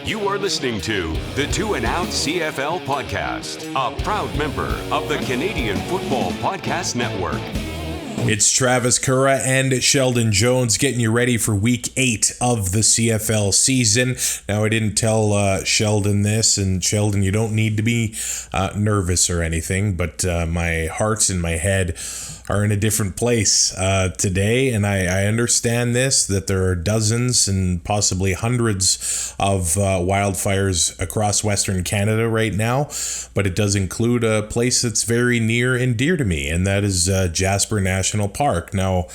You are listening to the 2 and Out CFL podcast, a proud member of the Canadian Football Podcast Network. It's Travis Currah and Sheldon Jones getting you ready for week 8 of the CFL season. Now, I didn't tell Sheldon this, and Sheldon, you don't need to be nervous or anything, but my heart and my head are in a different place today, and I understand this, that there are dozens and possibly hundreds of wildfires across Western Canada right now, but it does include a place that's very near and dear to me, and that is Jasper National Park. Now,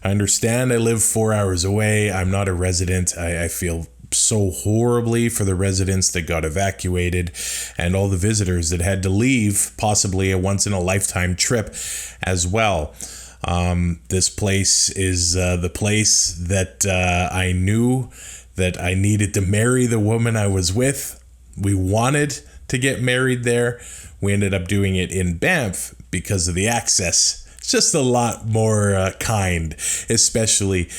I understand I live 4 hours away. I'm not a resident. I feel so horribly for the residents that got evacuated and all the visitors that had to leave, possibly a once-in-a-lifetime trip as well. This place is the place that I knew that I needed to marry the woman I was with. We wanted to get married there. We ended up doing it in Banff because of the access. It's just a lot more kind, especially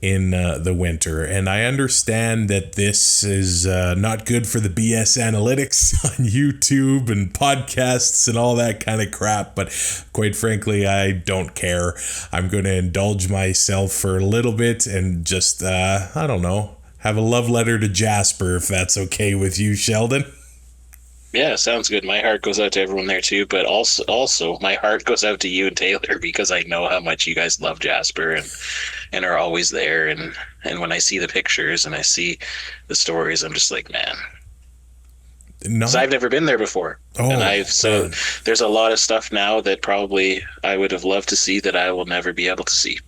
in the winter. And I understand that this is not good for the BS analytics on YouTube and podcasts and all that kind of crap, but quite frankly, I don't care. I'm going to indulge myself for a little bit and just, I don't know, have a love letter to Jasper, if that's okay with you, Sheldon. Yeah, sounds good. My heart goes out to everyone there too, but also my heart goes out to you and Taylor, because I know how much you guys love Jasper and are always there. And when I see the pictures and I see the stories, I'm just like, man. Because I've never been there before. And there's a lot of stuff now that probably I would have loved to see that I will never be able to see.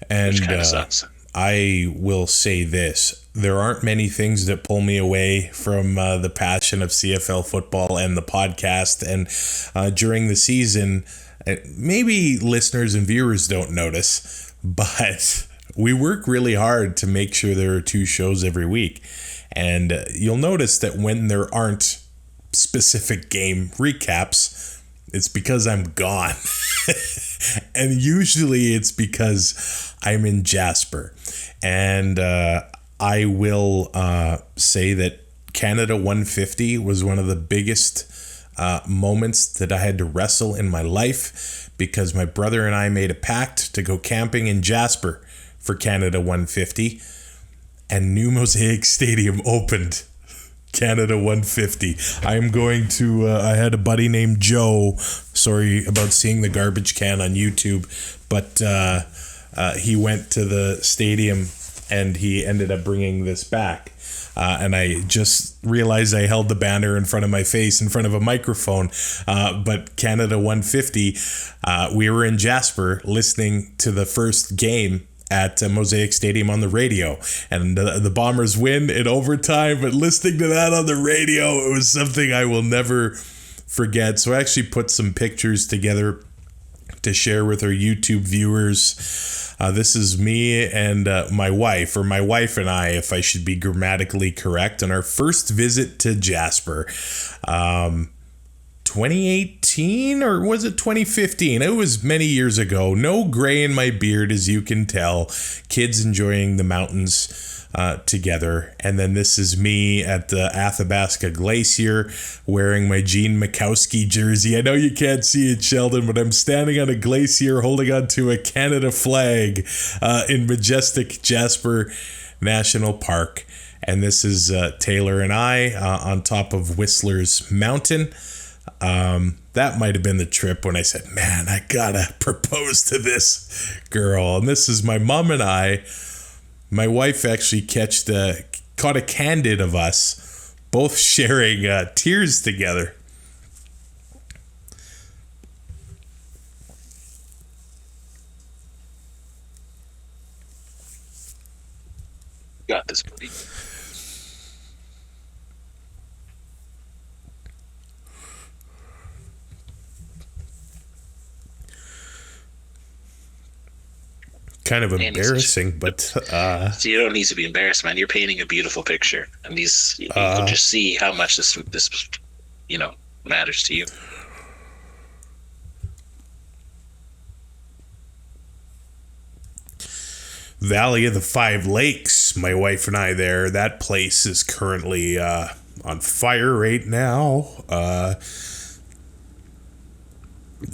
And which kind of sucks. I will say this. There aren't many things that pull me away from the passion of CFL football and the podcast. And during the season, maybe listeners and viewers don't notice, but we work really hard to make sure there are 2 shows every week. And you'll notice that when there aren't specific game recaps, it's because I'm gone. And usually it's because I'm in Jasper. And I will say that Canada 150 was one of the biggest moments that I had to wrestle in my life, because my brother and I made a pact to go camping in Jasper for Canada 150, and New Mosaic Stadium opened Canada 150. I'm going to, I had a buddy named Joe, sorry about seeing the garbage can on YouTube, but he went to the stadium and he ended up bringing this back. And I just realized I held the banner in front of my face in front of a microphone. But Canada 150, we were in Jasper listening to the first game at Mosaic Stadium on the radio, and the Bombers win in overtime, but listening to that on the radio, it was something I will never forget. So I actually put some pictures together to share with our YouTube viewers. This is me and my wife, or my wife and I, if I should be grammatically correct, on our first visit to Jasper. 2018, or was it 2015? It was many years ago. No gray in my beard, as you can tell. Kids enjoying the mountains together. And then this is me at the Athabasca Glacier wearing my Gene Mikowski jersey. I know you can't see it, Sheldon, but I'm standing on a glacier holding onto a Canada flag in majestic Jasper National Park. And this is Taylor and I on top of Whistler's Mountain. That might have been the trip when I said, man, I gotta propose to this girl. And this is my mom and I. My wife actually caught a candid of us both sharing tears together. Got this, buddy. Kind of embarrassing, but so you don't need to be embarrassed, man. You're painting a beautiful picture, and you can just see how much this matters to you. Valley of the Five Lakes, my wife and I there. That place is currently on fire right now.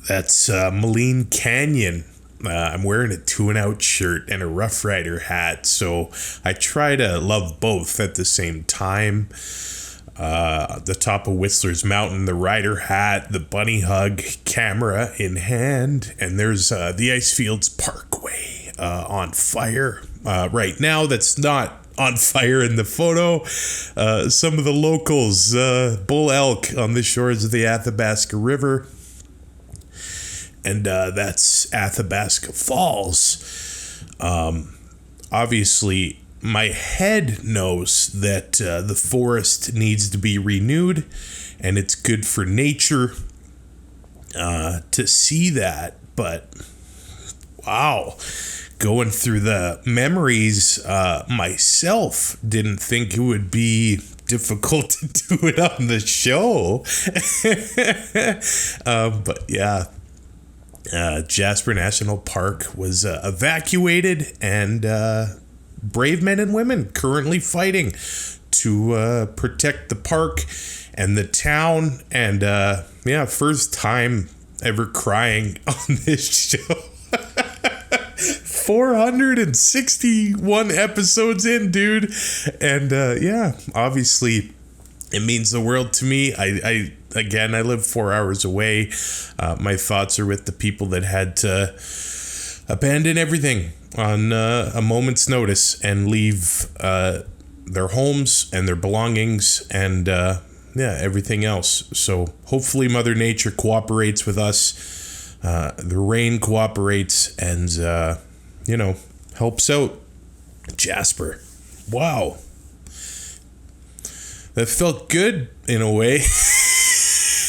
That's Moline Canyon. I'm wearing a 2-and-out shirt and a Roughrider hat, so I try to love both at the same time. The top of Whistler's Mountain, the rider hat, the bunny hug, camera in hand, and there's the Icefields Parkway on fire right now. That's not on fire in the photo. Some of the locals, bull elk on the shores of the Athabasca River. And that's Athabasca Falls. Obviously, my head knows that the forest needs to be renewed, and it's good for nature to see that. But, wow, going through the memories myself, didn't think it would be difficult to do it on the show. But, yeah. Jasper National Park was evacuated, and brave men and women currently fighting to protect the park and the town. And first time ever crying on this show. 461 episodes in, dude. And obviously it means the world to me. I live 4 hours away. My thoughts are with the people that had to abandon everything on a moment's notice and leave their homes and their belongings and everything else. So hopefully Mother Nature cooperates with us. The rain cooperates and, helps out. Jasper. Wow. That felt good in a way.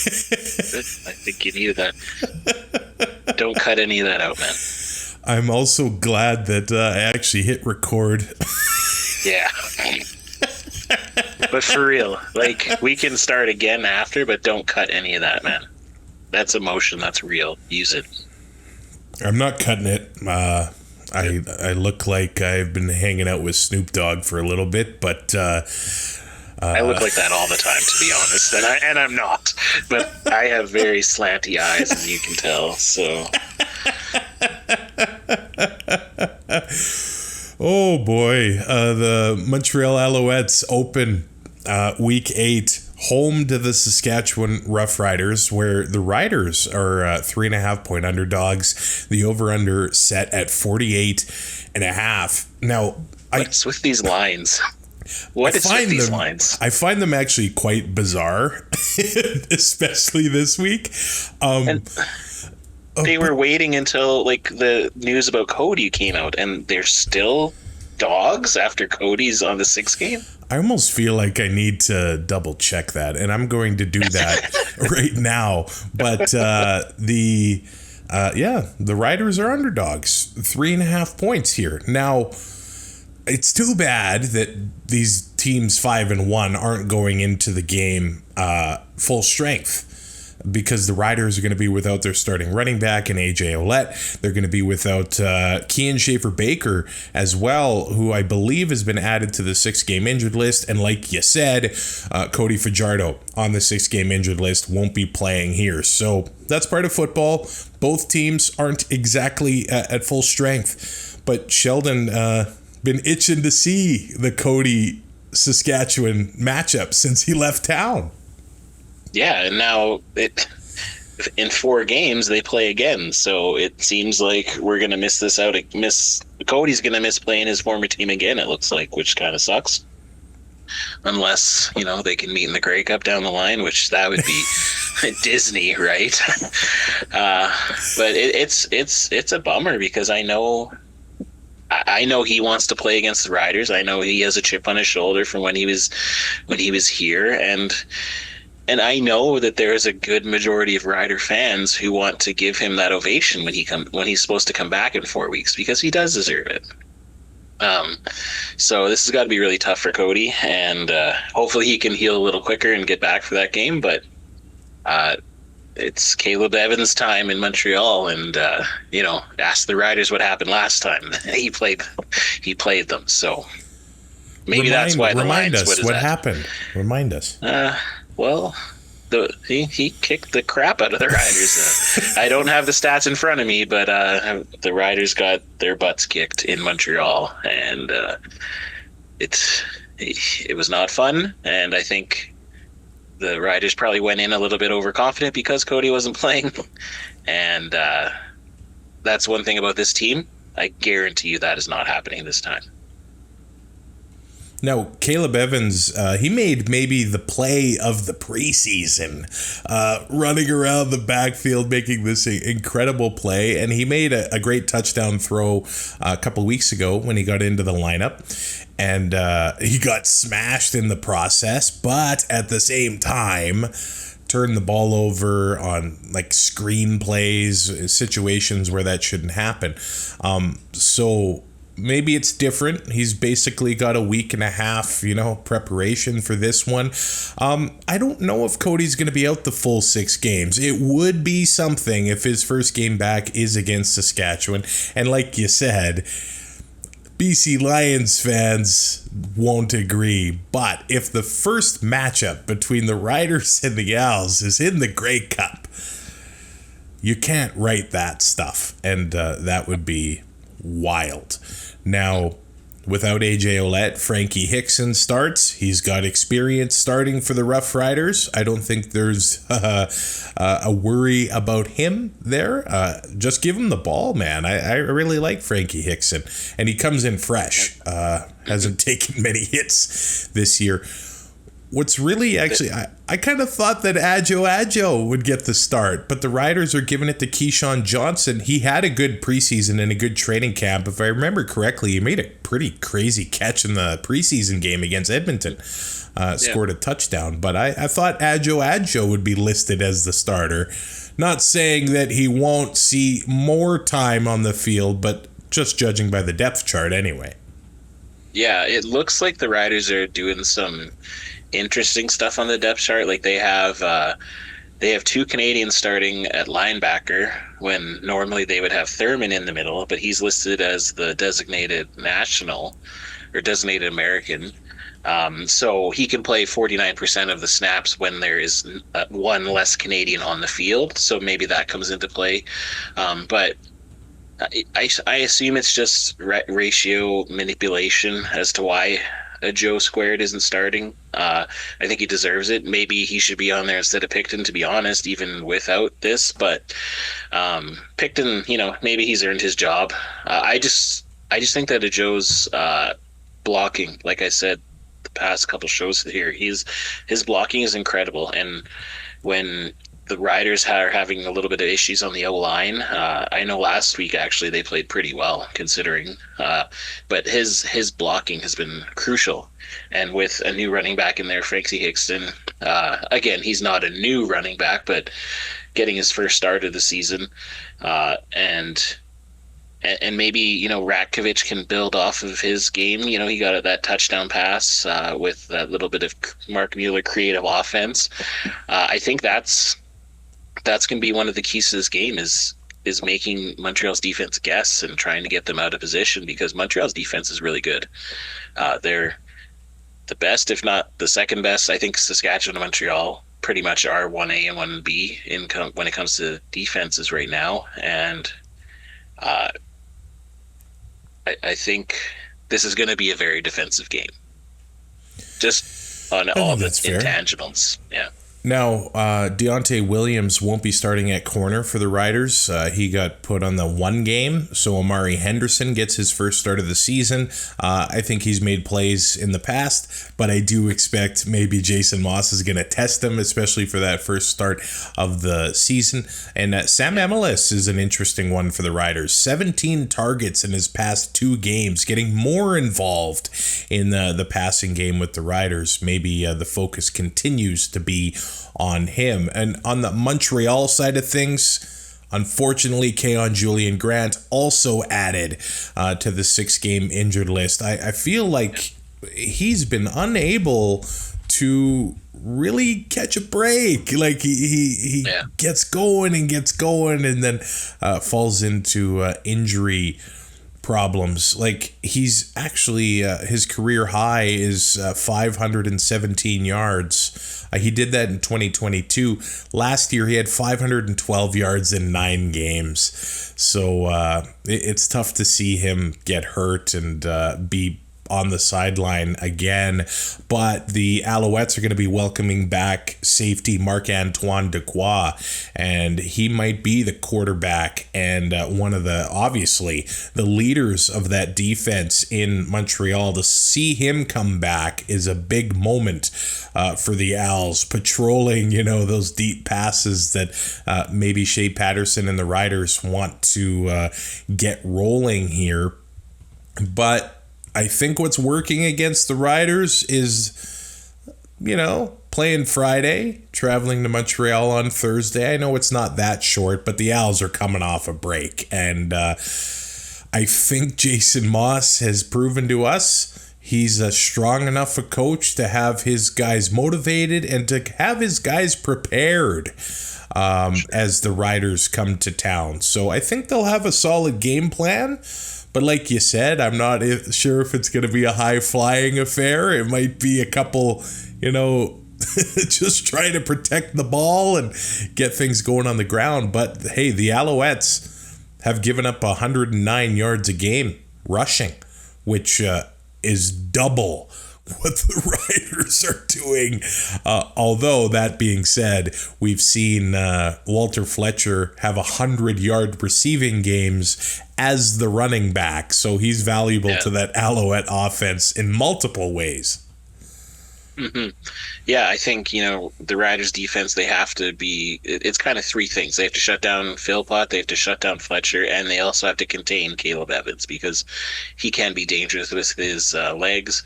I think you knew that. Don't cut any of that out, man. I'm also glad that I actually hit record. Yeah. But for real, we can start again after, but don't cut any of that, man. That's emotion. That's real. Use it. I'm not cutting it. I look like I've been hanging out with Snoop Dogg for a little bit, but I look like that all the time, to be honest, and I'm not. But I have very slanty eyes, as you can tell. So, oh boy, the Montreal Alouettes open week 8, home to the Saskatchewan Roughriders, where the Riders are 3.5-point underdogs. The over/under set at 48.5. Now, what's with these lines? What is with these lines? I find them actually quite bizarre, especially this week. They were waiting until the news about Cody came out, and they're still dogs after Cody's on the 6th game. I almost feel like I need to double check that, and I'm going to do that right now. But the Riders are underdogs, 3.5 points here now. It's too bad that these teams 5-1 aren't going into the game full strength, because the Riders are going to be without their starting running back and AJ Ouellette. They're going to be without Kean Schaefer-Baker as well, who I believe has been added to the 6-game injured list. And like you said, Cody Fajardo on the 6-game injured list won't be playing here. So that's part of football. Both teams aren't exactly at full strength. But Sheldon been itching to see the Cody Saskatchewan matchup since he left town. Yeah, and now in 4 games they play again, so it seems like we're gonna miss this out. Cody's gonna miss playing his former team again, it looks like, which kind of sucks. Unless they can meet in the Grey Cup down the line, which that would be Disney, right? But it's a bummer, because I know he wants to play against the Riders. I know he has a chip on his shoulder from when he was here, and I know that there is a good majority of Rider fans who want to give him that ovation when he's supposed to come back in 4 weeks, because he does deserve it. So this has got to be really tough for Cody, and hopefully he can heal a little quicker and get back for that game. But it's Caleb Evans' time in Montreal, and ask the Riders what happened last time. he played them, so maybe that's why the remind lines. us what happened. Remind us. Well, he kicked the crap out of the Riders. I don't have the stats in front of me, but the Riders got their butts kicked in Montreal, and it was not fun. And I think the Riders probably went in a little bit overconfident because Cody wasn't playing, and that's one thing about this team. I guarantee you that is not happening this time. Now, Caleb Evans, he made maybe the play of the preseason, running around the backfield, making this incredible play. And he made a great touchdown throw a couple weeks ago when he got into the lineup. And he got smashed in the process, but at the same time, turned the ball over on like screen plays, situations where that shouldn't happen. So maybe it's different. He's basically got a week and a half, preparation for this one. I don't know if Cody's going to be out the full 6 games. It would be something if his first game back is against Saskatchewan. And like you said, BC Lions fans won't agree. But if the first matchup between the Riders and the Owls is in the Grey Cup, you can't write that stuff. And that would be wild. Now, without AJ Ouellette, Frankie Hickson starts. He's got experience starting for the Roughriders. I don't think there's a worry about him there. Just give him the ball, man. I really like Frankie Hickson. And he comes in fresh. Hasn't taken many hits this year. What's really actually, I kind of thought that Adjo would get the start, but the Riders are giving it to Keyshawn Johnson. He had a good preseason and a good training camp. If I remember correctly, he made a pretty crazy catch in the preseason game against Edmonton. Scored a touchdown, but I thought Adjo would be listed as the starter. Not saying that he won't see more time on the field, but just judging by the depth chart anyway. Yeah, it looks like the Riders are doing some interesting stuff on the depth chart. Like they have 2 Canadians starting at linebacker when normally they would have Thurman in the middle, but he's listed as the designated national or designated American. So he can play 49% of the snaps when there is one less Canadian on the field. So maybe that comes into play. But I assume it's just ratio manipulation as to why a Joe Squared isn't starting. I think he deserves it. Maybe he should be on there instead of Picton, to be honest, even without this. But Picton, maybe he's earned his job. I just think that a Joe's blocking, like I said, the past couple shows here, his blocking is incredible. And when the Riders are having a little bit of issues on the O-line. I know last week, actually, they played pretty well, considering. But his blocking has been crucial. And with a new running back in there, Frankie Hickson, again, he's not a new running back, but getting his first start of the season. And maybe, Ratkovich can build off of his game. He got that touchdown pass with that little bit of Mark Mueller creative offense. I think that's going to be one of the keys to this game is making Montreal's defense guess and trying to get them out of position, because Montreal's defense is really good. They're the best, if not the second best. I think Saskatchewan and Montreal pretty much are 1A and 1B when it comes to defenses right now. And I think this is going to be a very defensive game. Just on all the intangibles. Yeah. Now, Deontay Williams won't be starting at corner for the Riders. He got put on the 1 game, so Amari Henderson gets his first start of the season. I think he's made plays in the past, but I do expect maybe Jason Moss is going to test him, especially for that first start of the season. And Sam Emelis is an interesting one for the Riders. 17 targets in his past 2 games, getting more involved in the passing game with the Riders. Maybe the focus continues to be on him. And on the Montreal side of things, unfortunately, Keon Julian Grant also added to the 6-game injured list. I feel like he's been unable to really catch a break. Like he gets going and then falls into injury problems. Like he's actually his career high is 517 yards. He did that in 2022. Last year he had 512 yards in 9 games. So it's tough to see him get hurt and be on the sideline again. But the Alouettes are going to be welcoming back safety Marc-Antoine Dequoy, and he might be the quarterback and one of the, obviously, the leaders of that defense in Montreal. To see him come back is a big moment for the Owls, patrolling, those deep passes that maybe Shea Patterson and the Riders want to get rolling here. But I think what's working against the Riders is, playing Friday, traveling to Montreal on Thursday. I know it's not that short, but the Owls are coming off a break. And I think Jason Moss has proven to us he's a strong enough a coach to have his guys motivated and to have his guys prepared as the Riders come to town. So I think they'll have a solid game plan. But like you said, I'm not sure if it's going to be a high-flying affair. It might be a couple, just trying to protect the ball and get things going on the ground. But, hey, the Alouettes have given up 109 yards a game rushing, which is double what the Riders are doing. Although, that being said, we've seen Walter Fletcher have 100-yard receiving games as the running back. So he's valuable to that Alouette offense in multiple ways. Mm-hmm. Yeah, I think, the Riders defense, they have to be, it's kind of 3 things. They have to shut down Philpott, they have to shut down Fletcher, and they also have to contain Caleb Evans because he can be dangerous with his legs.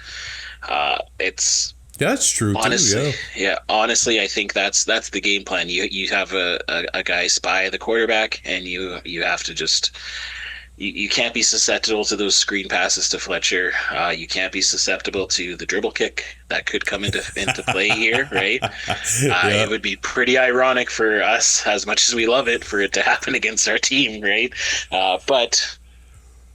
That's true honestly, too. Yeah. Honestly, I think that's the game plan. You have a guy spy the quarterback, and you have to just you can't be susceptible to those screen passes to Fletcher. You can't be susceptible to the dribble kick that could come into play here, right? It would be pretty ironic for us, as much as we love it, for it to happen against our team, right? But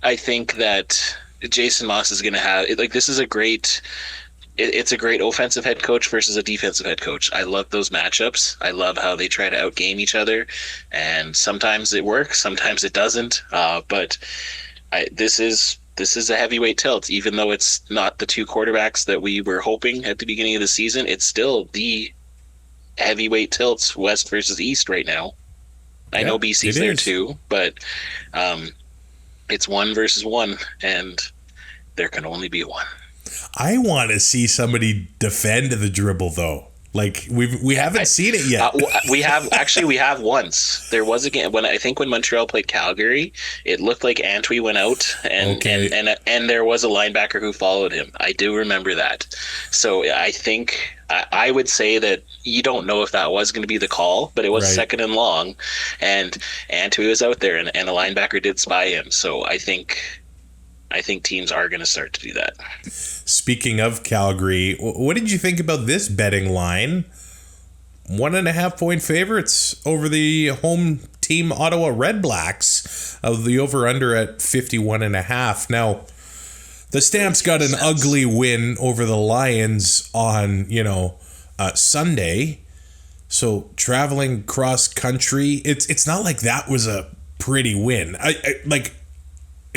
I think that Jason Moss is going to have this is a great. It's a great offensive head coach versus a defensive head coach. I love those matchups. I love how they try to outgame each other, and sometimes it works, sometimes it doesn't. But this is a heavyweight tilt. Even though it's not the 2 quarterbacks that we were hoping at the beginning of the season, it's still the heavyweight tilts, West versus East right now. I know BC's there too, but it's 1 versus 1, and there can only be 1. I want to see somebody defend the dribble, though. Like we haven't seen it yet. We have once. There was again when Montreal played Calgary, it looked like Antwi went out and there was a linebacker who followed him. I do remember that. So I think I would say that you don't know if that was going to be the call, but it was second and long, and Antwi was out there and a linebacker did spy him. So I think teams are going to start to do that. Speaking of Calgary, what did you think about this betting line? 1.5 point favorites over the home team Ottawa REDBLACKS of the over-under at 51.5. Now, the Stamps got an ugly win over the Lions on, Sunday. So traveling cross country, it's not like that was a pretty win.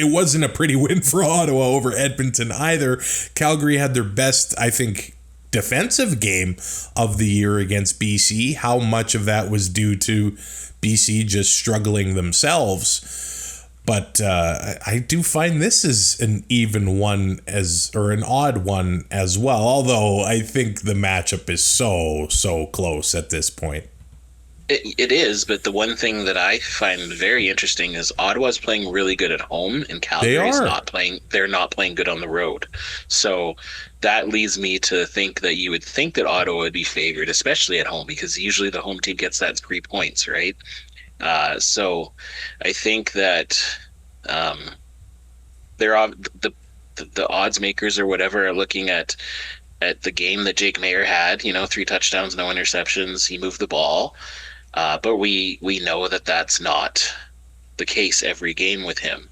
It wasn't a pretty win for Ottawa over Edmonton either. Calgary had their best, I think, defensive game of the year against BC. How much of that was due to BC just struggling themselves? But I do find this is an even one or an odd one as well. Although I think the matchup is so close at this point. It is, but the one thing that I find very interesting is Ottawa's playing really good at home, and Calgary's not playing. They're not playing good on the road. So that leads me to think that you would think that Ottawa would be favored, especially at home, because usually the home team gets that 3 points, right? So I think that they're the odds makers or whatever are looking at at the game that Jake Mayer had, 3 touchdowns, no interceptions. He moved the ball. But we know that that's not the case every game with him.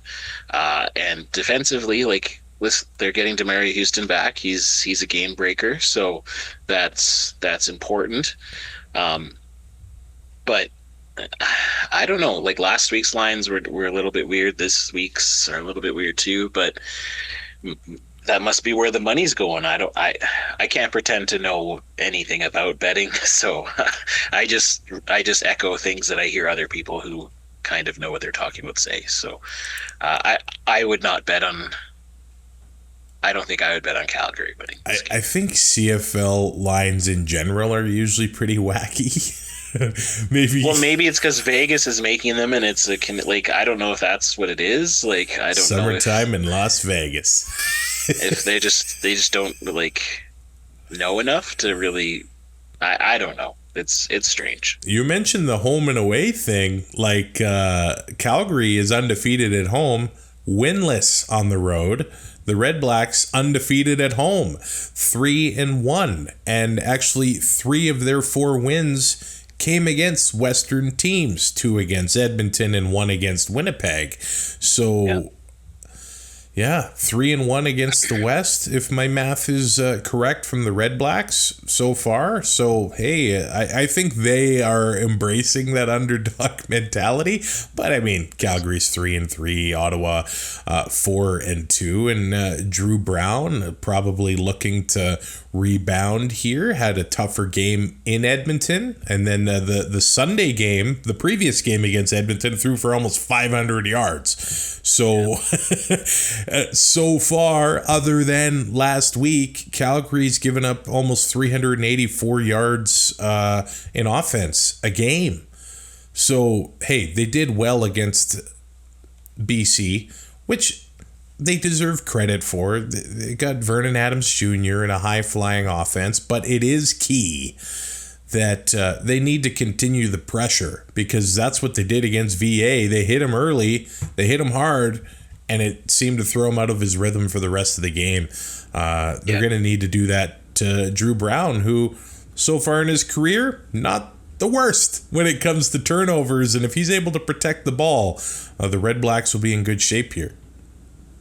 And defensively, they're getting Demerio Houston back. He's a game breaker, so that's important. But I don't know. Like last week's lines were a little bit weird. This week's are a little bit weird too. But that must be where the money's going. I can't pretend to know anything about betting, so I just echo things that I hear other people who kind of know what they're talking about say. So I would not bet on. I don't think I would bet on Calgary winning. I think CFL lines in general are usually pretty wacky. Maybe it's because Vegas is making them, and it's I don't know if that's what it is. I don't know. Summertime in Las Vegas. If they just don't know enough to really, I don't know. It's strange. You mentioned the home and away thing. Calgary is undefeated at home, winless on the road. The REDBLACKS undefeated at home, 3-1, and actually 3 of their 4 wins came against Western teams, 2 against Edmonton and 1 against Winnipeg. So, yeah, 3-1 against the West, if my math is correct, from the REDBLACKS so far. So, hey, I think they are embracing that underdog mentality. But, I mean, Calgary's 3-3, Ottawa 4-2, and Drew Brown probably looking to rebound here. Had a tougher game in Edmonton, and then the Sunday game, the previous game against Edmonton, threw for almost 500 yards. So so far, other than last week, Calgary's given up almost 384 yards in offense a game. So hey, they did well against BC, which they deserve credit for. They got Vernon Adams Jr. in a high-flying offense, but it is key that they need to continue the pressure, because that's what they did against VA. They hit him early, they hit him hard, and it seemed to throw him out of his rhythm for the rest of the game. They're going to need to do that to Drew Brown, who so far in his career, not the worst when it comes to turnovers. And if he's able to protect the ball, the REDBLACKS will be in good shape here.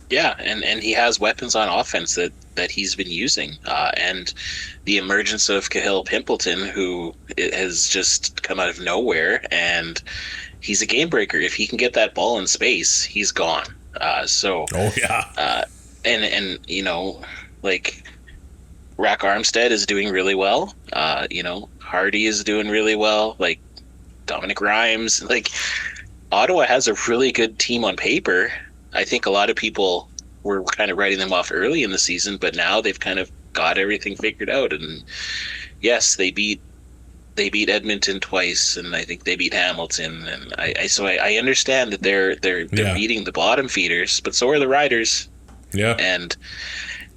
Yeah, and he has weapons on offense that he's been using. And the emergence of Cahill Pimpleton, who has just come out of nowhere, and he's a game breaker. If he can get that ball in space, he's gone. And Rack Armstead is doing really well. Hardy is doing really well. Dominic Rhymes. Ottawa has a really good team on paper. I think a lot of people were kind of writing them off early in the season, but now they've kind of got everything figured out. And yes, they beat Edmonton twice, and I think they beat Hamilton. And I understand that they're beating the bottom feeders, but so are the Riders. Yeah. And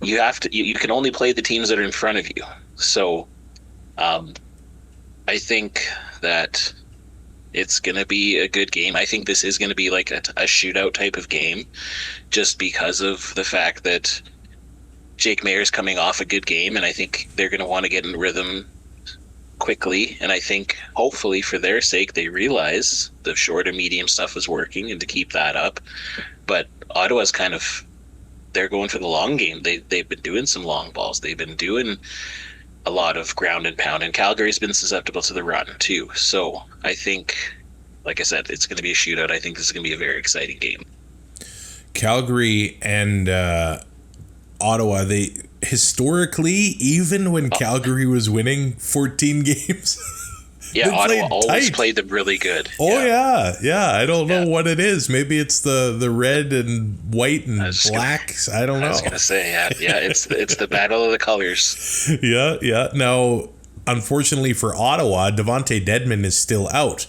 you have to you can only play the teams that are in front of you. So I think that it's going to be a good game. I think this is going to be like a shootout type of game, just because of the fact that Jake Mayer's coming off a good game, and I think they're going to want to get in rhythm quickly. And I think hopefully for their sake, they realize the short and medium stuff is working, and to keep that up. But Ottawa's they're going for the long game. They've been doing some long balls. They've been doing a lot of ground and pound, and Calgary's been susceptible to the run too. So I think, like I said, it's going to be a shootout. I think this is going to be a very exciting game. Calgary and Ottawa, they historically, even when Calgary was winning 14 games, Ottawa always played them really good. Yeah. I don't know what it is. Maybe it's the red and white and black. I don't know. I was gonna say, it's the battle of the colors. Yeah. Now, unfortunately for Ottawa, Devontae Dedmon is still out,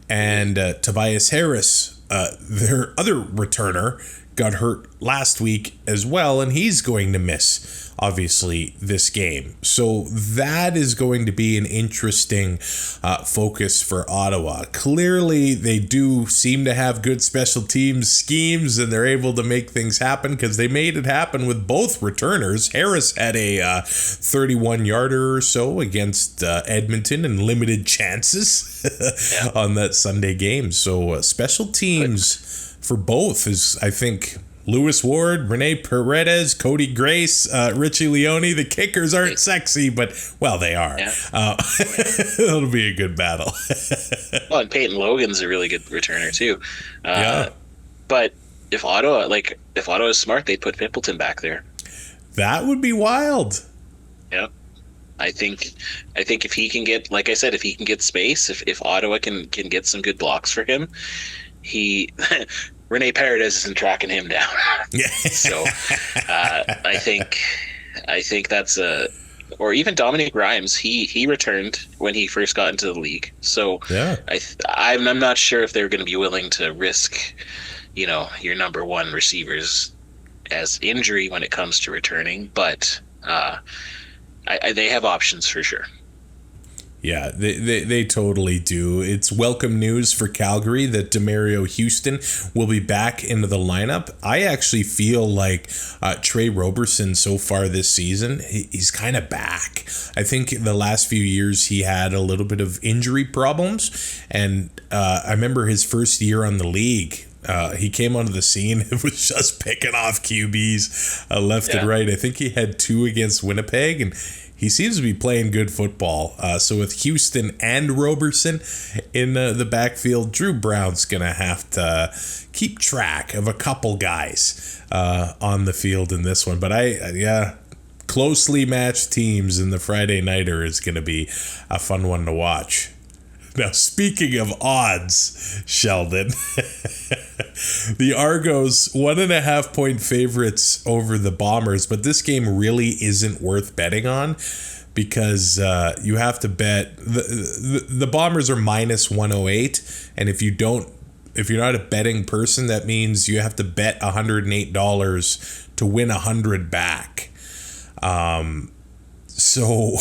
and Tobias Harris, their other returner, got hurt last week as well, and he's going to miss, obviously, this game. So that is going to be an interesting focus for Ottawa. Clearly, they do seem to have good special teams schemes, and they're able to make things happen because they made it happen with both returners. Harris had a 31-yarder or so against Edmonton in limited chances on that Sunday game. So special teams for both is, I think, Lewis Ward, Rene Paredes, Cody Grace, Richie Leone. The kickers aren't sexy, but, well, they are. Yeah. It'll be a good battle. Well, and Peyton Logan's a really good returner, too. Yeah. But if Ottawa is smart, they'd put Pimpleton back there. That would be wild. Yep. I think if he can get, like I said, if he can get space, if Ottawa can get some good blocks for him, Rene Paredes isn't tracking him down. So I think that's or even Dominic Rhymes. He returned when he first got into the league. So yeah. I'm not sure if they're going to be willing to risk, your number one receivers as injury when it comes to returning, but they have options for sure. Yeah, they totally do. It's welcome news for Calgary that Demario Houston will be back into the lineup. I actually feel like Trey Roberson so far this season, he's kind of back. I think the last few years he had a little bit of injury problems, and I remember his first year on the league. He came onto the scene and was just picking off QBs left and right. I think he had 2 against Winnipeg, and he seems to be playing good football. So with Houston and Roberson in the backfield, Drew Brown's going to have to keep track of a couple guys on the field in this one. But closely matched teams in the Friday Nighter is going to be a fun one to watch. Now, speaking of odds, Sheldon, the Argos 1.5 point favorites over the Bombers, but this game really isn't worth betting on because you have to bet the Bombers are minus 108, and if you're not a betting person, that means you have to bet $108 to win $100 back. So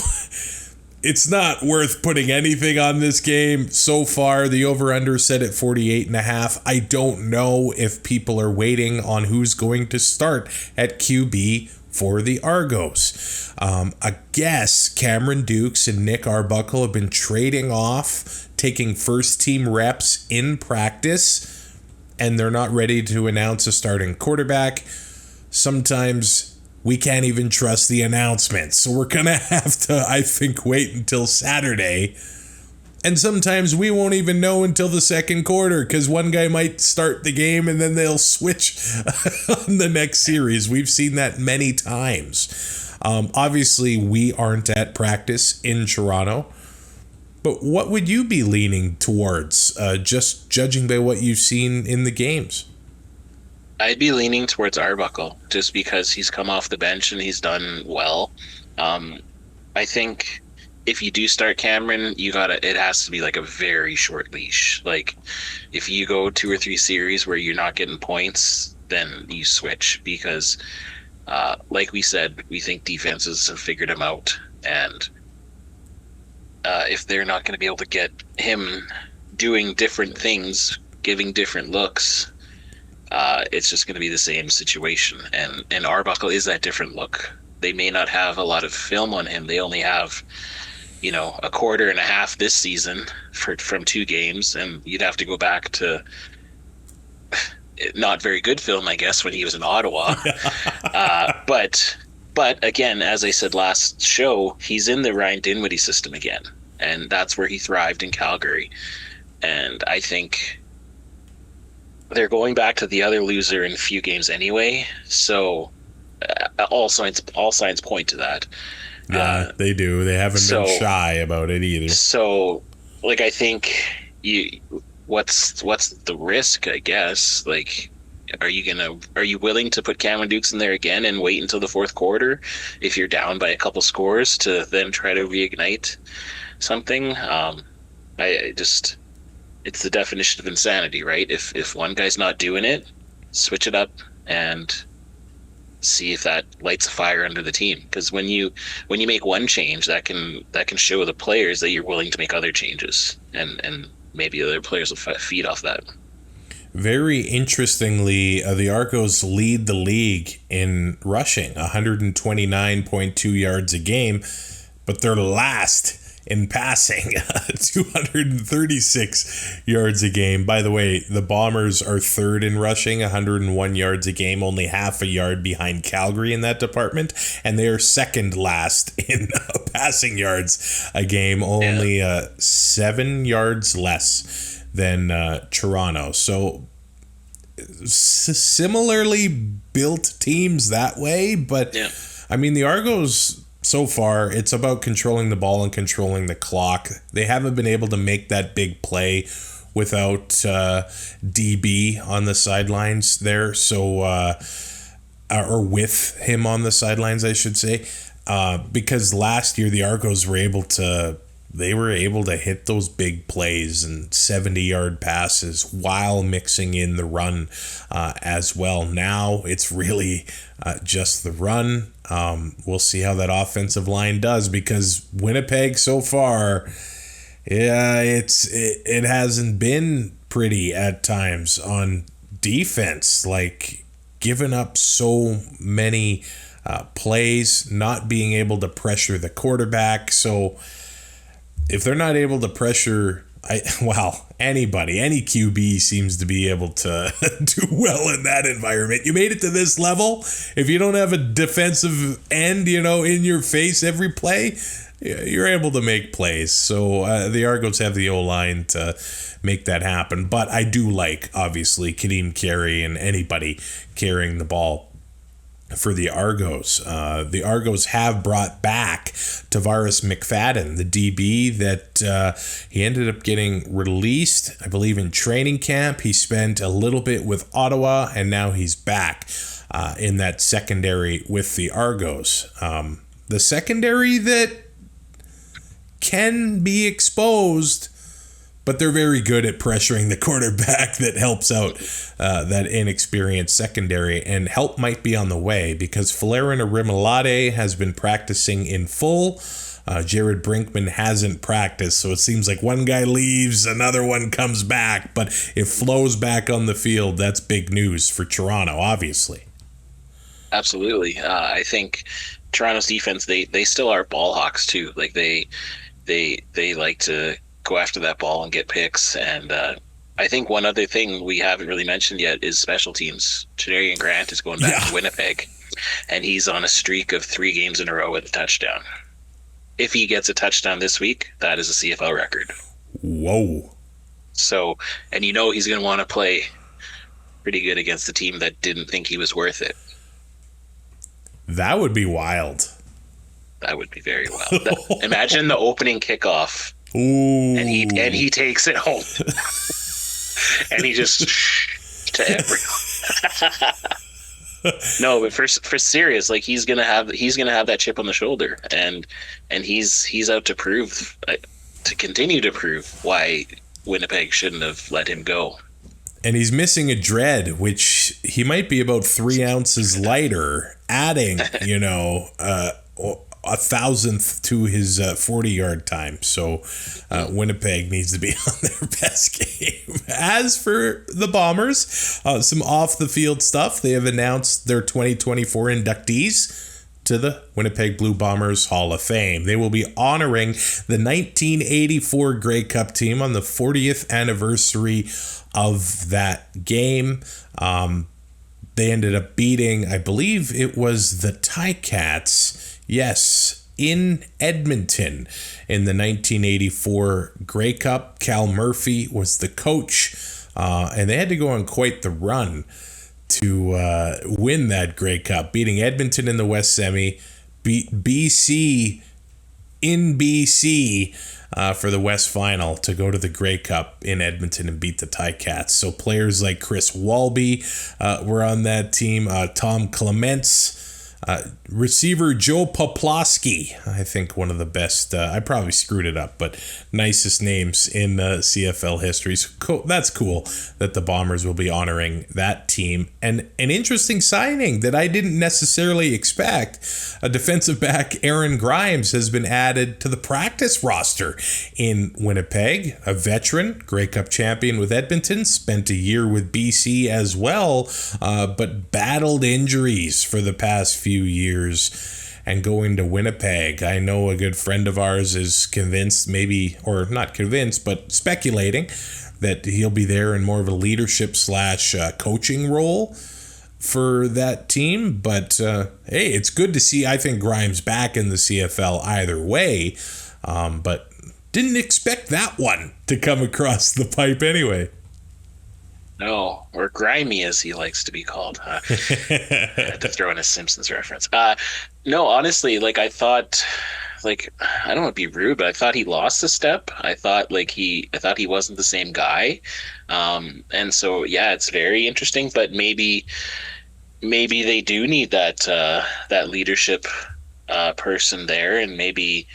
it's not worth putting anything on this game. So far, the over-under set at 48.5. I don't know if people are waiting on who's going to start at QB for the Argos. I guess Cameron Dukes and Nick Arbuckle have been trading off, taking first-team reps in practice, and they're not ready to announce a starting quarterback. Sometimes we can't even trust the announcements. So we're going to have to, I think, wait until Saturday. And sometimes we won't even know until the second quarter because one guy might start the game and then they'll switch on the next series. We've seen that many times. Obviously, we aren't at practice in Toronto. But what would you be leaning towards, just judging by what you've seen in the games? I'd be leaning towards Arbuckle just because he's come off the bench and he's done well. I think if you do start Cameron, it has to be like a very short leash. Like if you go 2 or 3 series where you're not getting points, then you switch because like we said, we think defenses have figured him out. And if they're not going to be able to get him doing different things, giving different looks, it's just going to be the same situation. And Arbuckle is that different look. They may not have a lot of film on him. They only have, a quarter and a half this season from 2 games. And you'd have to go back to not very good film, I guess, when he was in Ottawa. But again, as I said last show, he's in the Ryan Dinwiddie system again. And that's where he thrived in Calgary. And I think they're going back to the other loser in a few games anyway, so all signs point to that. Yeah, they do. They haven't been shy about it either. So, I think what's the risk? I guess, are you willing to put Cameron Dukes in there again and wait until the fourth quarter if you're down by a couple scores to then try to reignite something? It's the definition of insanity, right? If one guy's not doing it, switch it up and see if that lights a fire under the team. Because when you make one change, that can show the players that you're willing to make other changes, and maybe other players will feed off that. Very interestingly, the Argos lead the league in rushing, 129.2 yards a game, but they're last in passing, 236 yards a game. By the way, the Bombers are third in rushing, 101 yards a game, only half a yard behind Calgary in that department, and they are second last in passing yards a game, only 7 yards less than Toronto. So similarly built teams that way, but I mean, the Argos, so far, it's about controlling the ball and controlling the clock. They haven't been able to make that big play without DB on the sidelines there. So, or with him on the sidelines, I should say. Because last year, the Argos were able to hit those big plays and 70-yard passes while mixing in the run as well. Now it's really just the run. We'll see how that offensive line does, because Winnipeg so far, it hasn't been pretty at times on defense, like giving up so many plays, not being able to pressure the quarterback. So if they're not able to pressure, anybody, any QB seems to be able to do well in that environment. You made it to this level. If you don't have a defensive end, in your face every play, you're able to make plays. So the Argos have the O-line to make that happen. But I do like, obviously, Kadeem Carey and anybody carrying the ball for the Argos. The Argos have brought back Tavares McFadden, the DB that he ended up getting released, I believe, in training camp. He spent a little bit with Ottawa, and now he's back in that secondary with the Argos. The secondary that can be exposed, but they're very good at pressuring the quarterback. That helps out that inexperienced secondary, and help might be on the way, because Folarin Orimolade has been practicing in full. Jared Brinkman hasn't practiced, so it seems like one guy leaves, another one comes back, but if Flo's back on the field, that's big news for Toronto, obviously. Absolutely. I think Toronto's defense, they still are ball hawks too. Like they like to go after that ball and get picks. And I think one other thing we haven't really mentioned yet is special teams. Janarian Grant is going back to Winnipeg, and he's on a streak of 3 games in a row with a touchdown. If he gets a touchdown this week, that is a CFL record. Whoa. So, and he's going to want to play pretty good against the team that didn't think he was worth it. That would be wild. That would be very wild. Imagine the opening kickoff. Ooh. And he takes it home. And he just to everyone. No, but for serious, like he's gonna have that chip on the shoulder, and he's out to prove, to continue to prove why Winnipeg shouldn't have let him go. And he's missing a dread, which he might be about 3 ounces lighter, adding, 1,000th to his 40-yard time. So Winnipeg needs to be on their best game. As for the Bombers, some off-the-field stuff. They have announced their 2024 inductees to the Winnipeg Blue Bombers Hall of Fame. They will be honoring the 1984 Grey Cup team on the 40th anniversary of that game. They ended up beating, I believe it was the Ticats, yes, in Edmonton in the 1984 Grey Cup. Cal Murphy was the coach, and they had to go on quite the run to win that Grey Cup, beating Edmonton in the West Semi, beat BC in BC for the West Final to go to the Grey Cup in Edmonton and beat the Ticats. So players like Chris Walby were on that team. Tom Clements Receiver Joe Poplawski, I think one of the best, I probably screwed it up, but nicest names in CFL history. So that's cool that the Bombers will be honoring that team. And an interesting signing that I didn't necessarily expect, a defensive back, Aaron Grimes, has been added to the practice roster in Winnipeg. A veteran, Grey Cup champion with Edmonton, spent a year with BC as well, but battled injuries for the past few years, and going to Winnipeg. I know a good friend of ours is convinced, maybe, or not convinced, but speculating that he'll be there in more of a leadership / coaching role for that team. But hey, it's good to see, I think, Grimes back in the CFL either way, but didn't expect that one to come across the pipe anyway. No, or Grimy as he likes to be called. I had to throw in a Simpsons reference. No, honestly, I thought, I don't want to be rude, but I thought he lost a step. I thought he wasn't the same guy. And so, yeah, it's very interesting, but maybe they do need that leadership person there, and maybe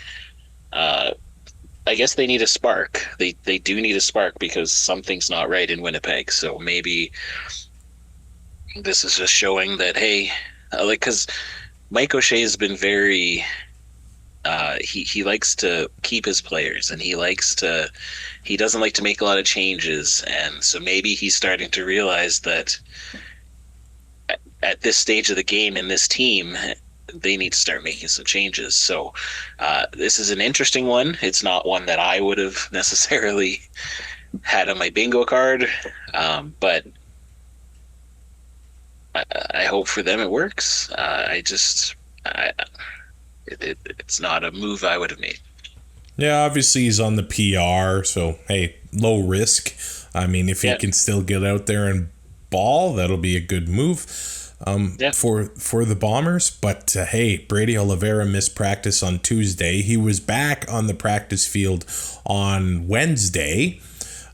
I guess they need a spark. They do need a spark because something's not right in Winnipeg. So maybe this is just showing that, hey, because Mike O'Shea has been very, he likes to keep his players, and he doesn't like to make a lot of changes. And so maybe he's starting to realize that at this stage of the game in this team, they need to start making some changes. So this is an interesting one. It's not one that I would have necessarily had on my bingo card, but I hope for them it works. It's not a move I would have made. Yeah, obviously he's on the PR, so hey, low risk. I mean, if he can still get out there and ball, that'll be a good move. For the Bombers. But hey, Brady Oliveira missed practice on Tuesday. He was back on the practice field on Wednesday,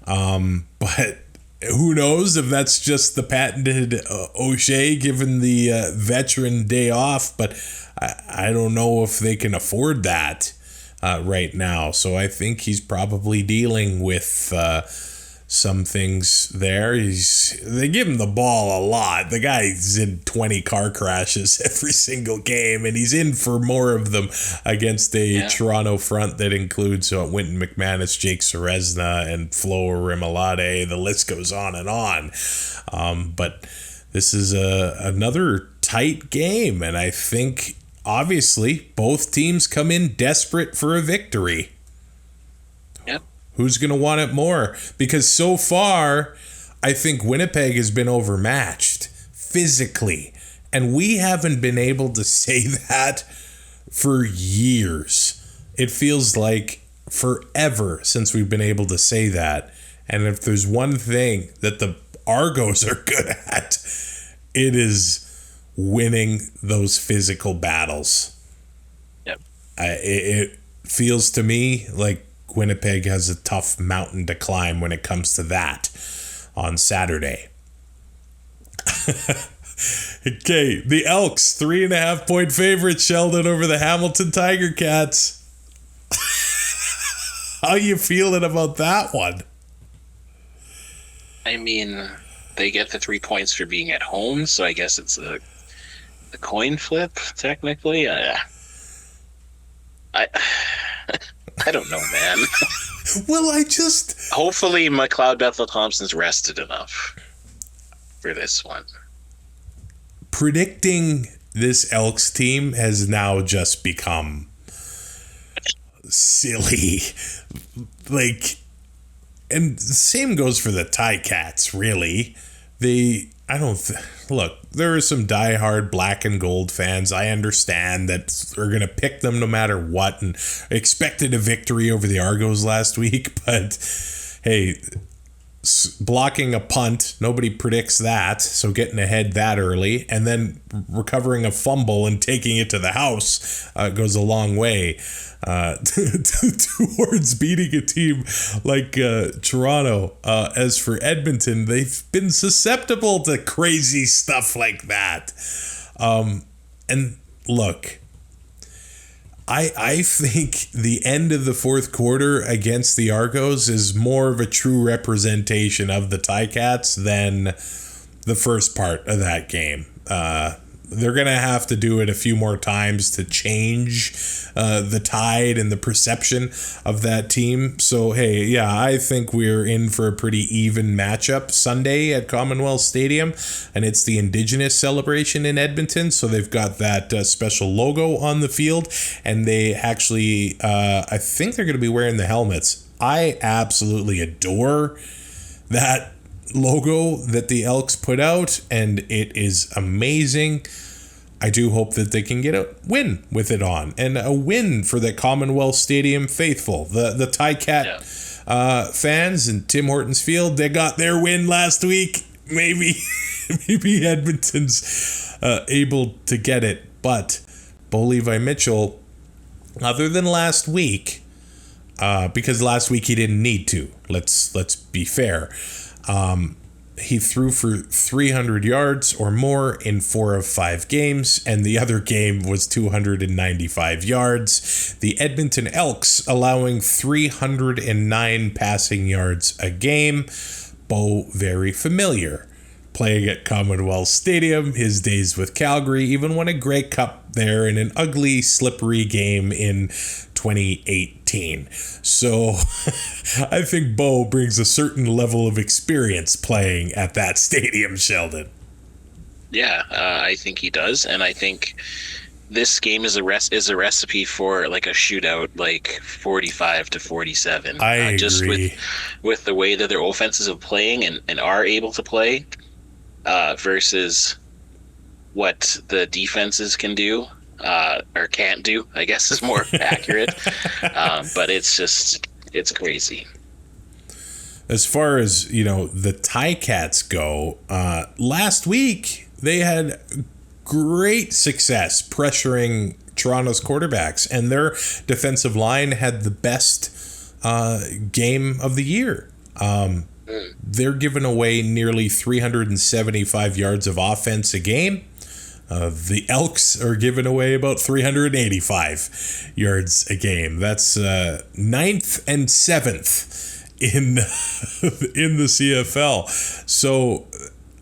but who knows if that's just the patented O'Shea given the veteran day off. But I don't know if they can afford that right now, so I think he's probably dealing with some things there. They give him the ball a lot. The guy's in 20 car crashes every single game, and he's in for more of them against a Toronto front that includes Winton McManus, Jake Ceresna, and Flo Rimolade. The list goes on and on. But this is another tight game, and I think obviously both teams come in desperate for a victory. Who's going to want it more? Because so far, I think Winnipeg has been overmatched physically. And we haven't been able to say that for years. It feels like forever since we've been able to say that. And if there's one thing that the Argos are good at, it is winning those physical battles. Yep. It feels to me like Winnipeg has a tough mountain to climb when it comes to that on Saturday. Okay, the Elks, 3.5-point favorites, Sheldon, over the Hamilton Tiger Cats. How you feeling about that one? I mean, they get the 3 points for being at home, so I guess it's a coin flip, technically. I don't know, man. Well, Hopefully McLeod Bethel-Thompson's rested enough for this one. Predicting this Elks team has now just become silly. And the same goes for the Ticats, really. Look, there are some diehard black and gold fans. I understand that are going to pick them no matter what and expected a victory over the Argos last week. But hey, blocking a punt, nobody predicts that. So getting ahead that early and then recovering a fumble and taking it to the house goes a long way towards beating a team like Toronto. As for Edmonton, they've been susceptible to crazy stuff like that. And look, I think the end of the fourth quarter against the Argos is more of a true representation of the Ticats than the first part of that game. They're going to have to do it a few more times to change the tide and the perception of that team. So, hey, yeah, I think we're in for a pretty even matchup Sunday at Commonwealth Stadium. And it's the Indigenous celebration in Edmonton. So they've got that special logo on the field. And they actually, I think they're going to be wearing the helmets. I absolutely adore that logo that the Elks put out, and it is amazing. I do hope that they can get a win with it on, and a win for the Commonwealth Stadium faithful. The Ticat fans in Tim Hortons Field, they got their win last week. Maybe Edmonton's able to get it, but Bo Levi Mitchell, other than last week, because last week he didn't need to. Let's be fair. He threw for 300 yards or more in 4 of 5 games, and the other game was 295 yards. The Edmonton Elks allowing 309 passing yards a game. Bo, very familiar. Playing at Commonwealth Stadium, his days with Calgary, even won a Grey Cup there in an ugly, slippery game in 2018. So I think Bo brings a certain level of experience playing at that stadium, Sheldon. Yeah, I think he does, and I think this game is a recipe for like a shootout, like 45-47. I agree. Just with the way that their offenses are playing and are able to play, versus what the defenses can do. Or can't do, I guess is more accurate. But it's crazy. As far as, the Ticats go, last week they had great success pressuring Toronto's quarterbacks, and their defensive line had the best game of the year. They're giving away nearly 375 yards of offense a game. The Elks are giving away about 385 yards a game. That's 9th and 7th in the CFL. So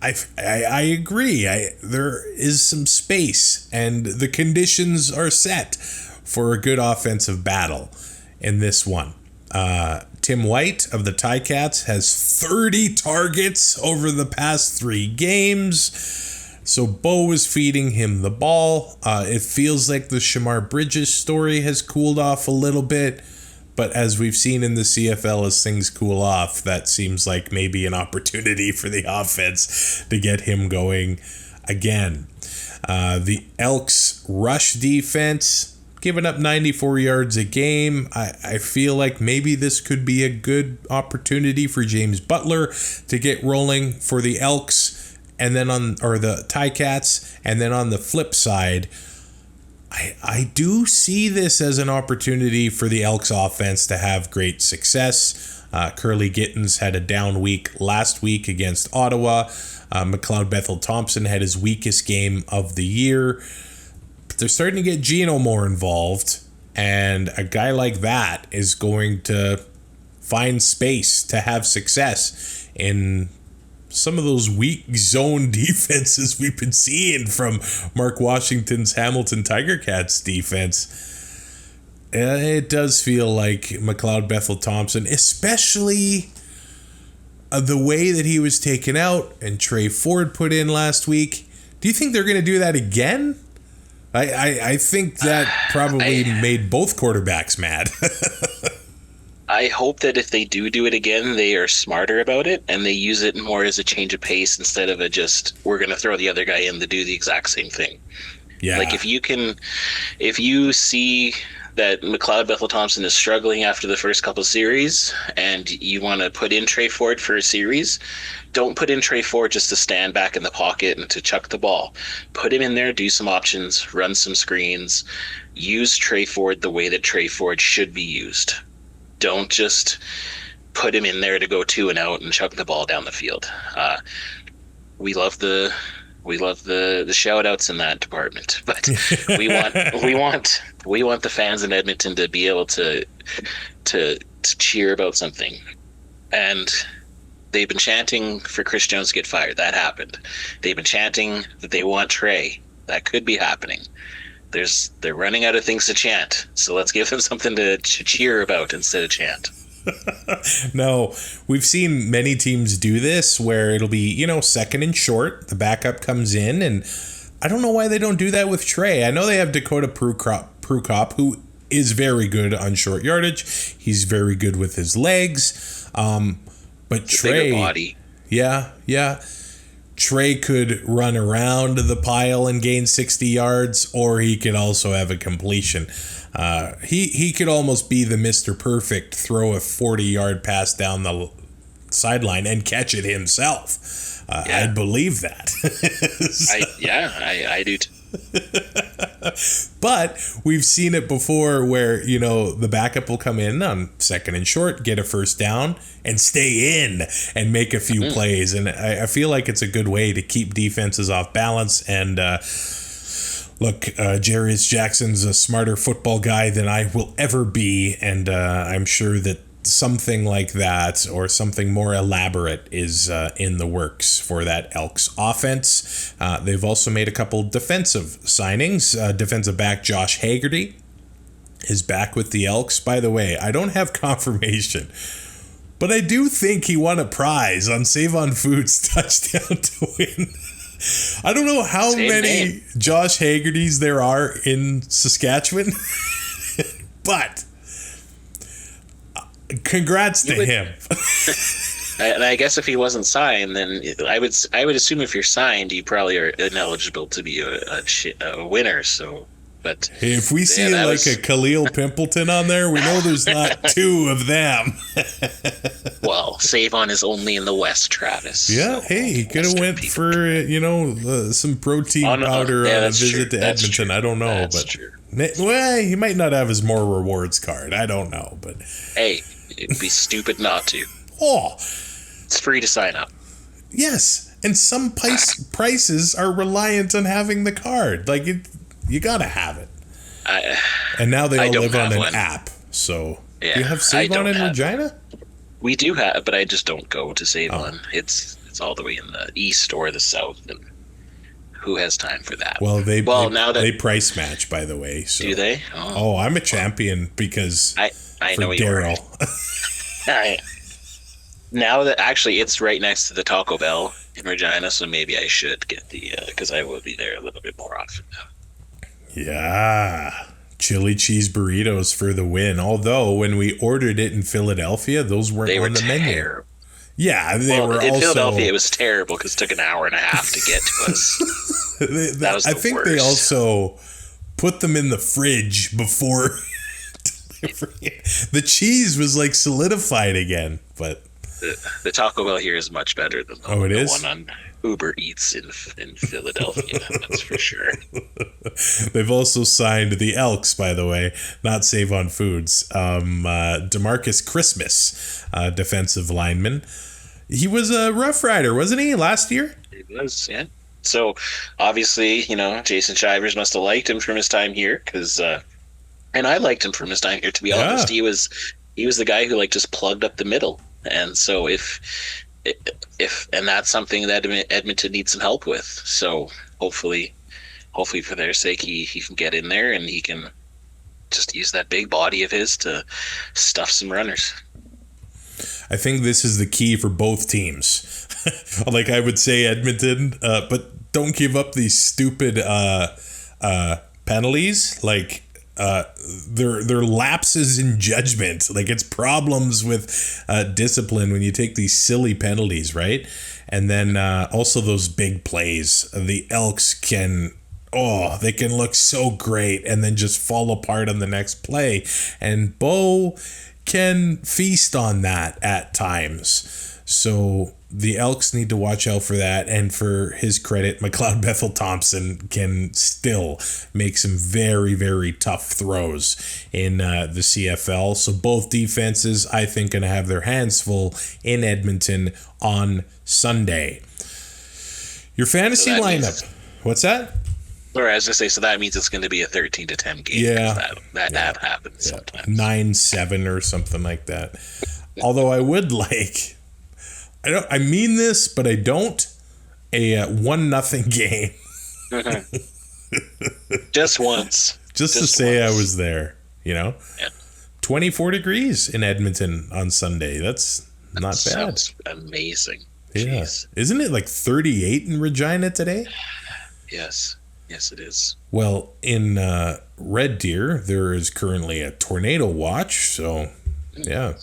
I agree. There is some space, and the conditions are set for a good offensive battle in this one. Tim White of the Ticats has 30 targets over the past 3 games. So Bo is feeding him the ball. It feels like the Shamar Bridges story has cooled off a little bit. But as we've seen in the CFL, as things cool off, that seems like maybe an opportunity for the offense to get him going again. The Elks' rush defense, giving up 94 yards a game. I feel like maybe this could be a good opportunity for James Butler to get rolling for the Elks. And then the Ticats, and then on the flip side, I do see this as an opportunity for the Elks offense to have great success. Curly Gittins had a down week last week against Ottawa. McLeod Bethel Thompson had his weakest game of the year. But they're starting to get Gino more involved, and a guy like that is going to find space to have success in some of those weak zone defenses we've been seeing from Mark Washington's Hamilton Tiger Cats defense. It does feel like McLeod Bethel Thompson, especially the way that he was taken out and Trey Ford put in last week. Do you think they're going to do that again? I think that probably made both quarterbacks mad. I hope that if they do it again, they are smarter about it and they use it more as a change of pace instead of we're going to throw the other guy in to do the exact same thing. Yeah. Like if you see that McLeod Bethel Thompson is struggling after the first couple series and you want to put in Trey Ford for a series, don't put in Trey Ford just to stand back in the pocket and to chuck the ball. Put him in there, do some options, run some screens, use Trey Ford the way that Trey Ford should be used. Don't just put him in there to go 2 and out and chuck the ball down the field. We love the We love the shout outs in that department, but we want the fans in Edmonton to be able to cheer about something. And they've been chanting for Chris Jones to get fired. That happened. They've been chanting that they want Trey. That could be happening. They're running out of things to chant. So let's give them something to cheer about instead of chant. No, we've seen many teams do this where it'll be, second and short. The backup comes in, and I don't know why they don't do that with Trey. I know they have Dakota Prukop, who is very good on short yardage. He's very good with his legs. But Trey, bigger body. Yeah. Trey could run around the pile and gain 60 yards, or he could also have a completion. He could almost be the Mr. Perfect, throw a 40-yard pass down the sideline and catch it himself. I believe that. I do too. But we've seen it before where, the backup will come in on second and short, get a first down, and stay in and make a few plays. And I feel like it's a good way to keep defenses off balance. And look, Jarius Jackson's a smarter football guy than I will ever be. And I'm sure that something like that or something more elaborate is in the works for that Elks offense. They've also made a couple defensive signings. Defensive back Josh Haggerty is back with the Elks. By the way, I don't have confirmation, but I do think he won a prize on Save on Food's touchdown to win. I don't know how many Josh Haggertys there are in Saskatchewan, but congrats to him. And I guess if he wasn't signed, then I would assume if you're signed, you probably are ineligible to be a winner. So, but if we see a Khalil Pimpleton on there, we know there's not two of them. Well, Save On is only in the West, Travis. Yeah, so he could have went for some protein powder on a visit to Edmonton. I don't know, That's but true. Well, he might not have his more rewards card. I don't know, but hey, it'd be stupid not to. Oh, it's free to sign up. Yes, and some prices are reliant on having the card. Like you gotta have it. And now they all live on an app. So do you have Save On in Regina? We do have, but I just don't go to Save On. It's all the way in the east or the south, and who has time for that? Well, they price match, by the way. So. Do they? Oh, I'm a champion because I know Daryl. Now that actually it's right next to the Taco Bell in Regina, so maybe I should get the because I will be there a little bit more often now. Yeah. Chili cheese burritos for the win. Although when we ordered it in Philadelphia, those weren't on the menu. Yeah, they were in also... Philadelphia, it was terrible because it took an hour and a half to get to us. I think they also put them in the fridge before delivery. The cheese was like solidified again, but... The Taco Bell here is much better than the one on Uber Eats in Philadelphia. That's for sure. They've also signed the Elks, by the way, not Save On Foods. DeMarcus Christmas, defensive lineman. He was a Rough Rider, wasn't he, last year? He was, yeah. So obviously, Jason Shivers must have liked him from his time here, and I liked him from his time here. To be honest, he was the guy who just plugged up the middle. And so if that's something that Edmonton needs some help with. So hopefully for their sake, he can get in there and he can just use that big body of his to stuff some runners. I think this is the key for both teams. I would say Edmonton, but don't give up these stupid penalties. They're lapses in judgment. It's problems with discipline when you take these silly penalties, right? And then also those big plays. The Elks can look so great and then just fall apart on the next play. And Bo can feast on that at times. So the Elks need to watch out for that. And for his credit, McLeod Bethel-Thompson can still make some very, very tough throws in the CFL. So both defenses, I think, going to have their hands full in Edmonton on Sunday. Your fantasy So that lineup. What's that? Or as I say, so that means it's going to be a 13-10 game. Yeah. That happens sometimes. 9-7 or something like that. Although I would like, I mean this, but I don't, a 1-0 game. Just once. Just to say once. I was there, Yeah. 24 degrees in Edmonton on Sunday. That's not bad. Sounds amazing. Yeah. Jeez. Isn't it like 38 in Regina today? Yes. Yes, it is. Well, in Red Deer, there is currently a tornado watch. So, yeah.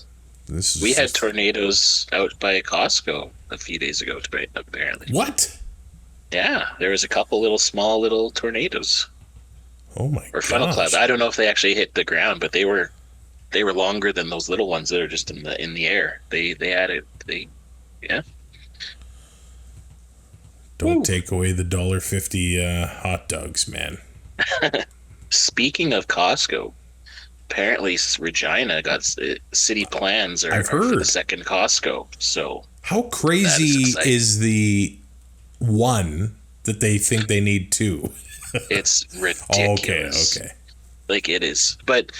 We had tornadoes out by Costco a few days ago, apparently. What? Yeah, there was a couple small little tornadoes. Oh my god! Or funnel clouds. I don't know if they actually hit the ground, but they were longer than those little ones that are just in the air. They had it. Yeah. Don't take away the $1.50 hot dogs, man. Speaking of Costco, apparently Regina got city plans are for the second Costco. So how crazy is the one that they think they need two? It's ridiculous. Okay. Like it is, but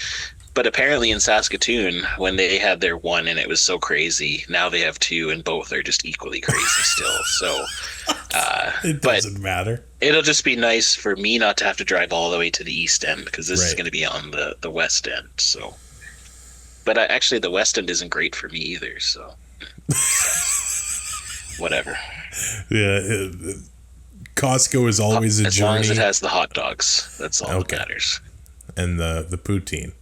apparently in Saskatoon, when they had their one and it was so crazy, now they have two and both are just equally crazy still. So it doesn't matter. It'll just be nice for me not to have to drive all the way to the east end because this is going to be on the west end. So, but actually the west end isn't great for me either. So whatever. Yeah. Costco is always a journey. As long as it has the hot dogs, that's all that matters. And the poutine.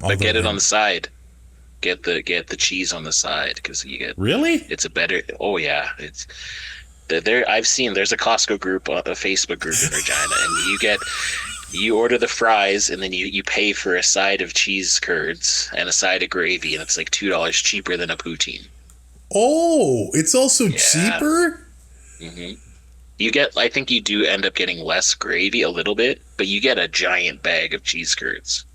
But get it on the side. Get the cheese on the side because you get really. It's a better. Oh yeah, it's there. I've seen there's a Costco group, a Facebook group in Regina, and you order the fries and then you pay for a side of cheese curds and a side of gravy, and it's like $2 cheaper than a poutine. Oh, it's also cheaper. Mm-hmm. I think you do end up getting less gravy a little bit, but you get a giant bag of cheese curds.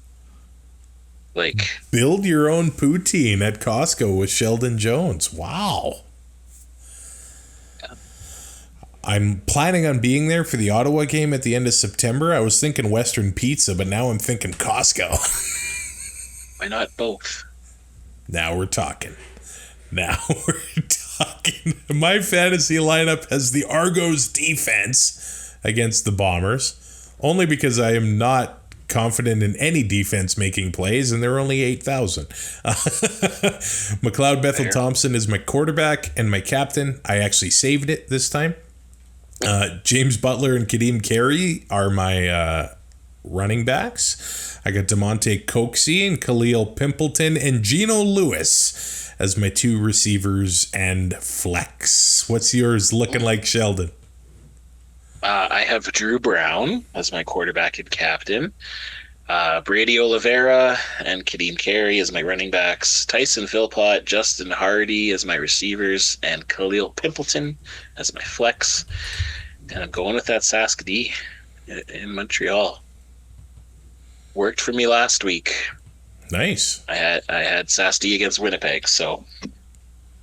Like, build your own poutine at Costco with Sheldon Jones. Wow. Yeah. I'm planning on being there for the Ottawa game at the end of September. I was thinking Western Pizza, but now I'm thinking Costco. Why not both? Now we're talking. My fantasy lineup has the Argos defense against the Bombers, only because I am not confident in any defense making plays, and they're only 8,000. McLeod Bethel Thompson is my quarterback and my captain. I actually saved it this time. James Butler and Kadeem Carey are my running backs. I got DeMonte Coxie and Khalil Pimpleton and Geno Lewis as my two receivers and flex. What's yours looking like, Sheldon? I have Drew Brown as my quarterback and captain. Brady Oliveira and Kadeem Carey as my running backs. Tyson Philpott, Justin Hardy as my receivers, and Khalil Pimpleton as my flex. And I'm going with that Sask D in Montreal. Worked for me last week. Nice. I had Sask D against Winnipeg, so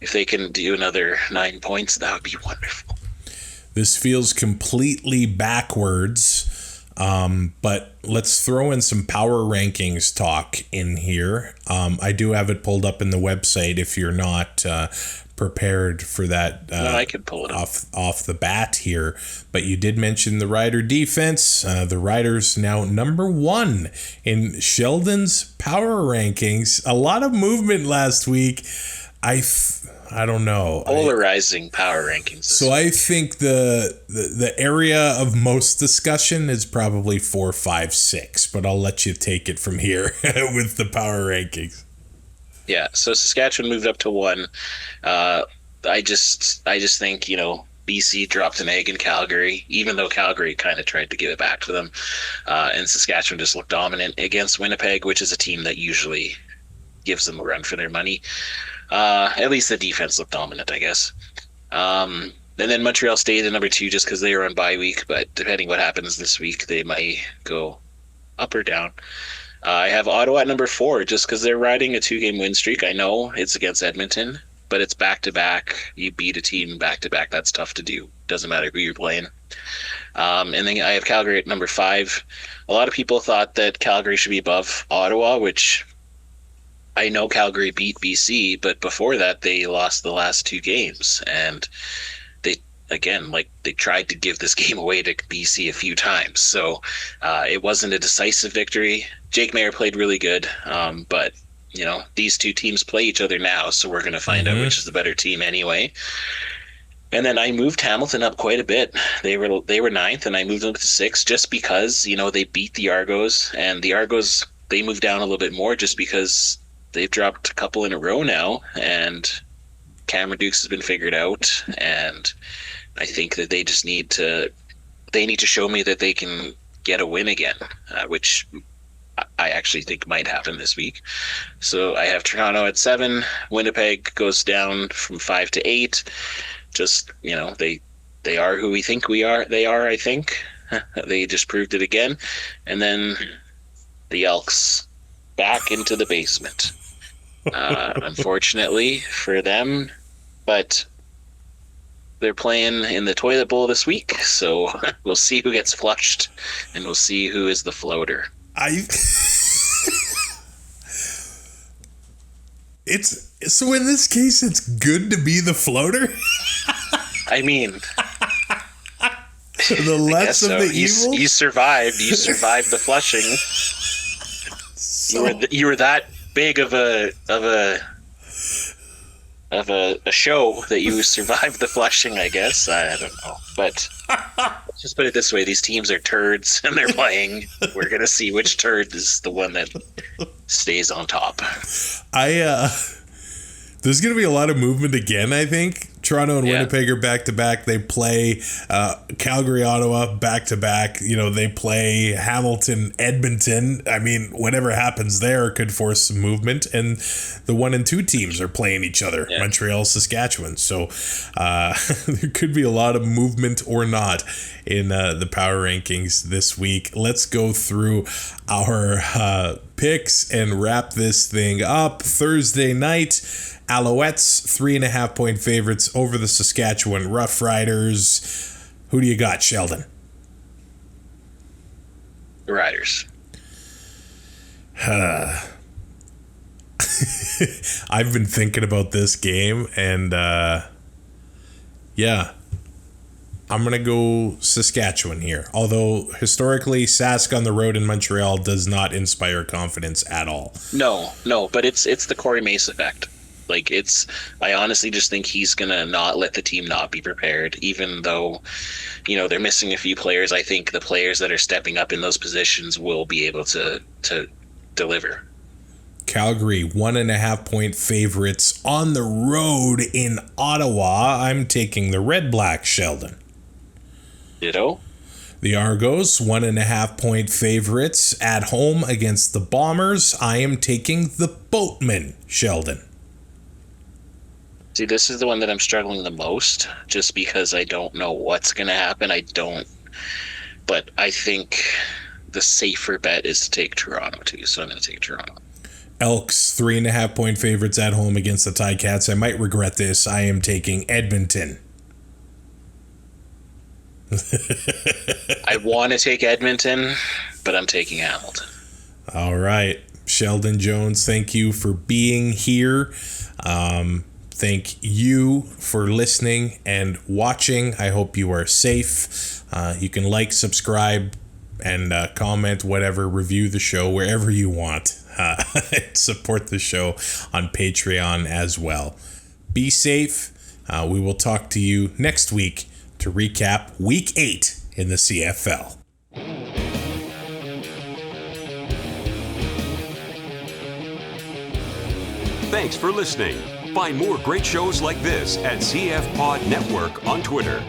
if they can do another 9 points, that would be wonderful. This feels completely backwards, but let's throw in some power rankings talk in here. I do have it pulled up in the website if you're not prepared for that. No, I could pull it off the bat here. But you did mention the Rider defense. The Riders now number 1 in Sheldon's power rankings. A lot of movement last week. I don't know. Polarizing power rankings. So I think the area of most discussion is probably 4, 5, 6, but I'll let you take it from here with the power rankings. Yeah, so Saskatchewan moved up to 1. I just think, BC dropped an egg in Calgary, even though Calgary kind of tried to give it back to them. And Saskatchewan just looked dominant against Winnipeg, which is a team that usually gives them a run for their money. At least the defense looked dominant, I guess. And then Montreal stayed at number 2 just because they were on bye week, but depending what happens this week, they might go up or down. I have Ottawa at number 4 just because they're riding a 2-game win streak. I know it's against Edmonton, but it's back-to-back. You beat a team back-to-back. That's tough to do. Doesn't matter who you're playing. And then I have Calgary at number 5. A lot of people thought that Calgary should be above Ottawa, which I know Calgary beat BC, but before that they lost the last 2 games. And they tried to give this game away to BC a few times. So it wasn't a decisive victory. Jake Maier played really good, but these 2 teams play each other now, so we're going to find out which is the better team anyway. And then I moved Hamilton up quite a bit. They were 9th, and I moved them to 6th just because they beat the Argos, and the Argos they moved down a little bit more just because they've dropped a couple in a row now, and Cameron Dukes has been figured out, and I think that they just need to show me that they can get a win again, which I actually think might happen this week. So I have Toronto at 7. Winnipeg goes down from 5 to 8. Just, they are who we think they are, I think. They just proved it again. And then the Elks back into the basement. Unfortunately for them, but they're playing in the toilet bowl this week, so we'll see who gets flushed, and we'll see who is the floater. So in this case, it's good to be the floater? I mean, the less of the evil? You survived the flushing. So... You were that big of a show that you survived the flushing, I guess. I don't know. But let's just put it this way. These teams are turds, and they're playing. We're going to see which turd is the one that stays on top. There's going to be a lot of movement again, I think. Toronto and Winnipeg are back-to-back. They play Calgary, Ottawa back-to-back. They play Hamilton, Edmonton. I mean, whatever happens there could force some movement. And the 1 and 2 teams are playing each other, Montreal, Saskatchewan. So there could be a lot of movement or not in the power rankings this week. Let's go through our picks and wrap this thing up. Thursday night, Alouettes, 3.5-point favorites over the Saskatchewan Roughriders. Who do you got, Sheldon? The Riders. I've been thinking about this game, and I'm going to go Saskatchewan here. Although, historically, Sask on the road in Montreal does not inspire confidence at all. No, but it's the Corey Mace effect. I honestly just think he's going to not let the team not be prepared, even though, they're missing a few players. I think the players that are stepping up in those positions will be able to deliver. Calgary, 1.5-point favorites on the road in Ottawa. I'm taking the REDBLACKS, Sheldon. Ditto. The Argos, 1.5-point favorites at home against the Bombers. I am taking the Boatmen, Sheldon. See, this is the one that I'm struggling the most, just because I don't know what's going to happen. But I think the safer bet is to take Toronto too, so I'm going to take Toronto. Elks, 3.5-point favorites at home against the Ticats. I might regret this. I am taking Edmonton. I want to take Edmonton, but I'm taking Hamilton. All right. Sheldon Jones, thank you for being here. Thank you for listening and watching. I hope you are safe. You can like, subscribe, and comment, whatever, review the show wherever you want. Support the show on Patreon as well. Be safe. We will talk to you next week to recap Week 8 in the CFL. Thanks for listening. Find more great shows like this at CF Pod Network on Twitter.